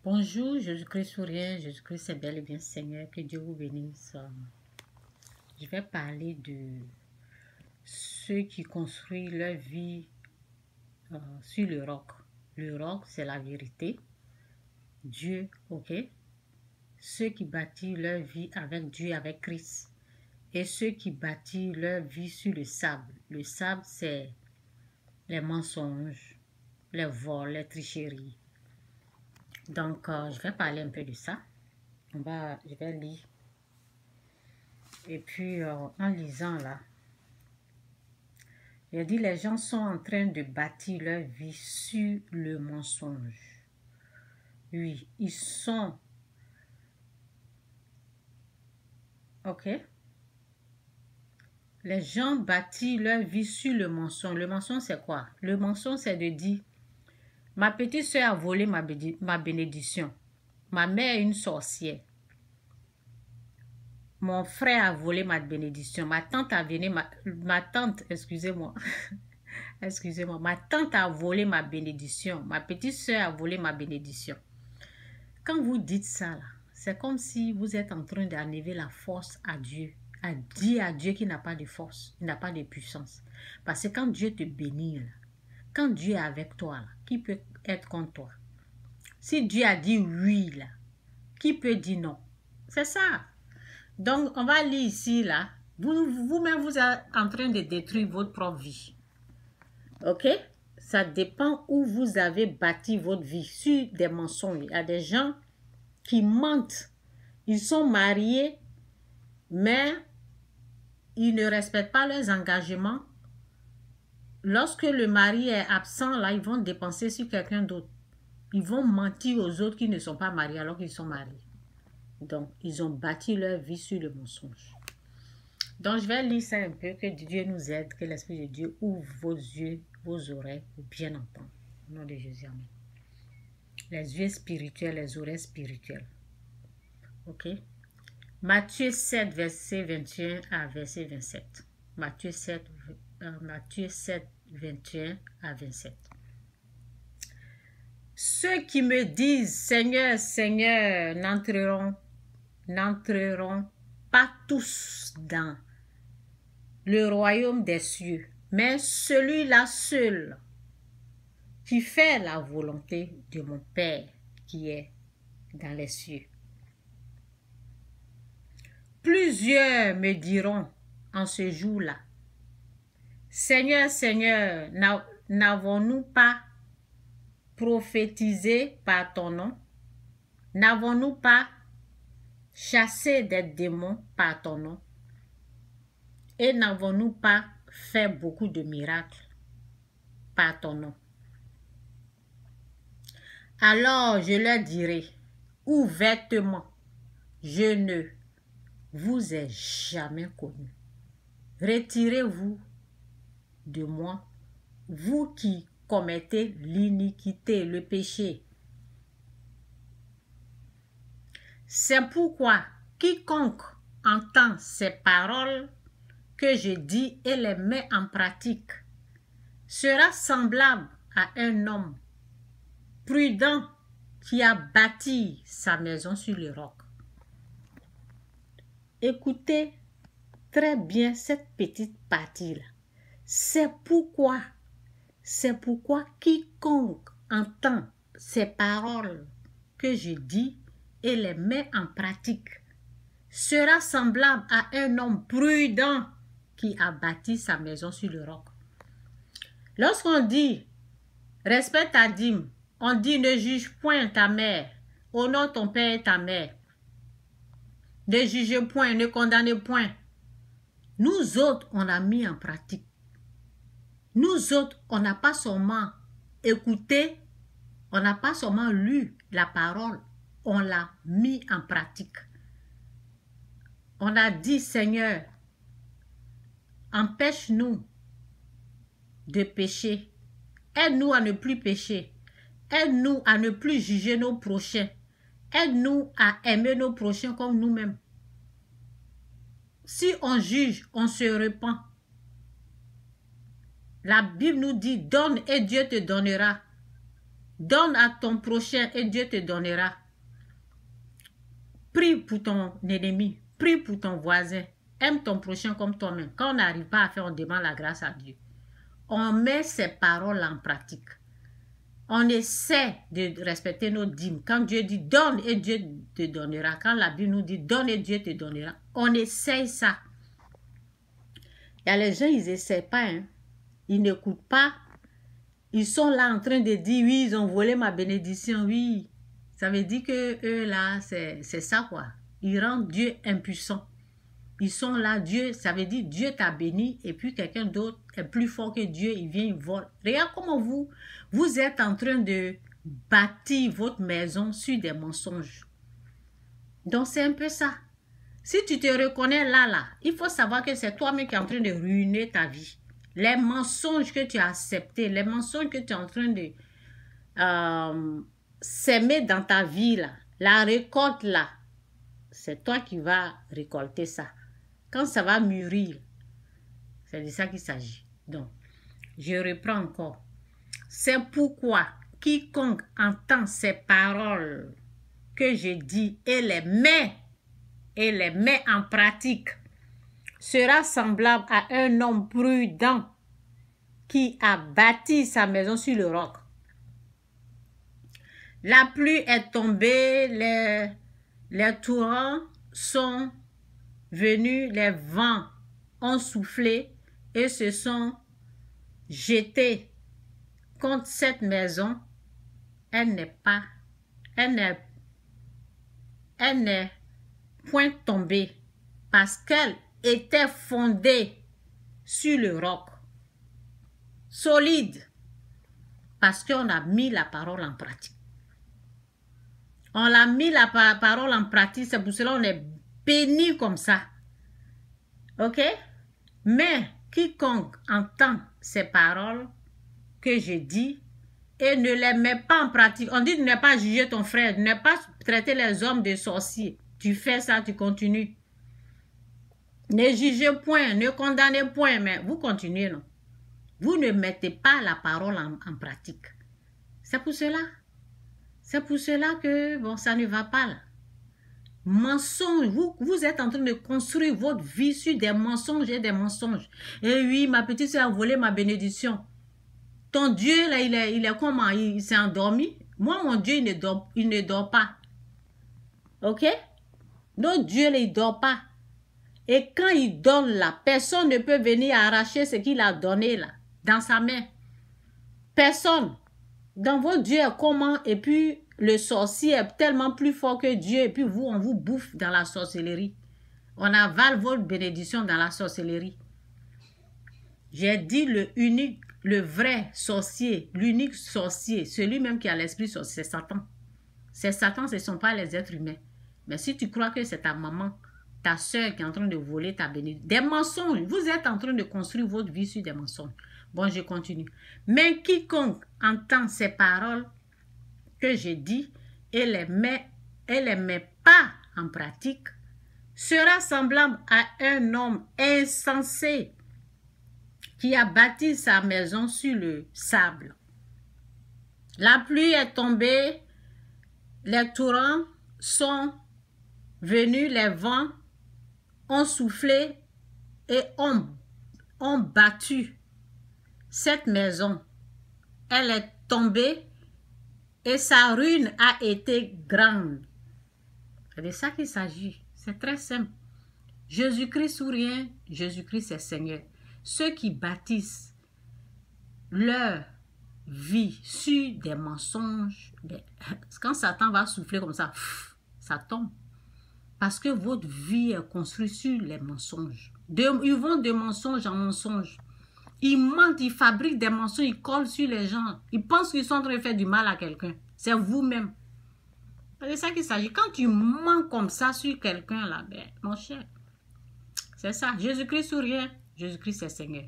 Bonjour, Jésus-Christ sourient, Jésus-Christ est bel et bien Seigneur, que Dieu vous bénisse. Je vais parler de ceux qui construisent leur vie sur le roc. Le roc, c'est la vérité. Dieu, ok? Ceux qui bâtissent leur vie avec Dieu, avec Christ. Et ceux qui bâtissent leur vie sur le sable. Le sable, c'est les mensonges, les vols, les tricheries. Donc, je vais parler un peu de ça. Je vais lire. Et puis, en lisant là, il a dit, les gens sont en train de bâtir leur vie sur le mensonge. Oui, ils sont. Ok? Les gens bâtissent leur vie sur le mensonge. Le mensonge, c'est quoi? Le mensonge, c'est de dire, ma petite soeur a volé ma bénédiction. Ma mère est une sorcière. Mon frère a volé ma bénédiction. Ma tante a volé ma tante, excusez-moi. Excusez-moi. Ma tante a volé ma bénédiction. Ma petite soeur a volé ma bénédiction. Quand vous dites ça, là, c'est comme si vous êtes en train d'enlever la force à Dieu. À dire à Dieu qu'il n'a pas de force, il n'a pas de puissance. Parce que quand Dieu te bénit, là, quand Dieu est avec toi, là, qui peut être contre toi? Si Dieu a dit oui, là, qui peut dire non? C'est ça. Donc, on va lire ici, là. Vous-même, vous êtes en train de détruire votre propre vie. Ok? Ça dépend où vous avez bâti votre vie, sur des mensonges. Il y a des gens qui mentent. Ils sont mariés, mais ils ne respectent pas leurs engagements. Lorsque le mari est absent, là, ils vont dépenser sur quelqu'un d'autre. Ils vont mentir aux autres qui ne sont pas mariés alors qu'ils sont mariés. Donc, ils ont bâti leur vie sur le mensonge. Donc, je vais lire ça un peu, que Dieu nous aide, que l'Esprit de Dieu ouvre vos yeux, vos oreilles pour bien entendre. Au nom de Jésus, amen. Les yeux spirituels, les oreilles spirituelles. Ok? Matthieu 7, verset 21 à verset 27. Matthieu 7, 21 à 27. Ceux qui me disent, Seigneur, Seigneur, n'entreront pas tous dans le royaume des cieux, mais celui-là seul qui fait la volonté de mon Père qui est dans les cieux. Plusieurs me diront en ce jour-là, Seigneur, Seigneur, n'avons-nous pas prophétisé par ton nom? N'avons-nous pas chassé des démons par ton nom? Et n'avons-nous pas fait beaucoup de miracles par ton nom? Alors je leur dirai ouvertement, je ne vous ai jamais connu. Retirez-vous de moi, vous qui commettez l'iniquité, le péché. C'est pourquoi quiconque entend ces paroles que je dis et les met en pratique sera semblable à un homme prudent qui a bâti sa maison sur le roc. Écoutez très bien cette petite partie-là. C'est pourquoi quiconque entend ces paroles que je dis et les met en pratique sera semblable à un homme prudent qui a bâti sa maison sur le roc. Lorsqu'on dit respecte ta dîme, on dit ne juge point ta mère, honore ton père et ta mère. Ne jugez point, ne condamnez point. Nous autres, on a mis en pratique. Nous autres, on n'a pas seulement écouté, on n'a pas seulement lu la parole, on l'a mis en pratique. On a dit, Seigneur, empêche-nous de pécher. Aide-nous à ne plus pécher. Aide-nous à ne plus juger nos prochains. Aide-nous à aimer nos prochains comme nous-mêmes. Si on juge, on se repent. La Bible nous dit, donne et Dieu te donnera. Donne à ton prochain et Dieu te donnera. Prie pour ton ennemi. Prie pour ton voisin. Aime ton prochain comme toi-même. Quand on n'arrive pas à faire, on demande la grâce à Dieu. On met ces paroles en pratique. On essaie de respecter nos dîmes. Quand Dieu dit donne et Dieu te donnera. Quand la Bible nous dit donne et Dieu te donnera. On essaye ça. Il y a les gens, ils n'essaient pas. Hein. Ils n'écoutent pas. Ils sont là en train de dire oui, ils ont volé ma bénédiction. Oui. Ça veut dire que eux là, c'est ça quoi. Ils rendent Dieu impuissant. Ils sont là, Dieu, ça veut dire Dieu t'a béni et puis quelqu'un d'autre est plus fort que Dieu, il vient, il vole. Regarde comment vous êtes en train de bâtir votre maison sur des mensonges. Donc c'est un peu ça. Si tu te reconnais là, il faut savoir que c'est toi-même qui es en train de ruiner ta vie. Les mensonges que tu as acceptés, les mensonges que tu es en train de s'aimer dans ta vie là, la récolte là, c'est toi qui vas récolter ça. Quand ça va mûrir, c'est de ça qu'il s'agit. Donc, je reprends encore. C'est pourquoi quiconque entend ces paroles que je dis et les met en pratique sera semblable à un homme prudent qui a bâti sa maison sur le roc. La pluie est tombée, les torrents sont venus, les vents ont soufflé et se sont jetés contre cette maison. Elle n'est point tombée parce qu'elle était fondée sur le roc, solide, parce qu'on a mis la parole en pratique. On a mis la parole en pratique, c'est pour cela qu'on est béni comme ça. Ok? Mais quiconque entend ces paroles que je dis et ne les met pas en pratique, on dit de ne pas juger ton frère, de ne pas traiter les hommes de sorciers. Tu fais ça, tu continues. Ne jugez point, ne condamnez point, mais vous continuez, non? Vous ne mettez pas la parole en pratique. C'est pour cela. C'est pour cela que, bon, ça ne va pas là. Mensonge, vous êtes en train de construire votre vie sur des mensonges et des mensonges. Et oui, ma petite soeur a volé ma bénédiction. Ton Dieu, là, il est comment? Il s'est endormi? Moi, mon Dieu, il ne dort pas. Ok? Notre Dieu, là, il ne dort pas. Et quand il donne là, personne ne peut venir arracher ce qu'il a donné là, dans sa main. Personne. Dans votre Dieu est comment? Et puis, le sorcier est tellement plus fort que Dieu. Et puis, vous, on vous bouffe dans la sorcellerie. On avale votre bénédiction dans la sorcellerie. J'ai dit le vrai sorcier, l'unique sorcier, celui même qui a l'esprit sorcier, c'est Satan. C'est Satan, ce ne sont pas les êtres humains. Mais si tu crois que c'est ta maman, ta soeur qui est en train de voler ta bénédiction, des mensonges, vous êtes en train de construire votre vie sur des mensonges. Bon, je continue. Mais quiconque entend ces paroles que je dis et les met pas en pratique sera semblable à un homme insensé qui a bâti sa maison sur le sable. La pluie est tombée, les torrents sont venus, les vents ont soufflé et ont battu cette maison. Elle est tombée et sa ruine a été grande. C'est de ça qu'il s'agit. C'est très simple. Jésus-Christ ou rien, Jésus-Christ est Seigneur. Ceux qui bâtissent leur vie sur des mensonges, quand Satan va souffler comme ça, ça tombe. Parce que votre vie est construite sur les mensonges. Ils vont de mensonge en mensonge. Ils mentent, ils fabriquent des mensonges, ils collent sur les gens. Ils pensent qu'ils sont en train de faire du mal à quelqu'un. C'est vous-même. C'est ça qu'il s'agit. Quand tu mens comme ça sur quelqu'un, là, ben, mon cher, c'est ça. Jésus-Christ ou rien, Jésus-Christ est Seigneur.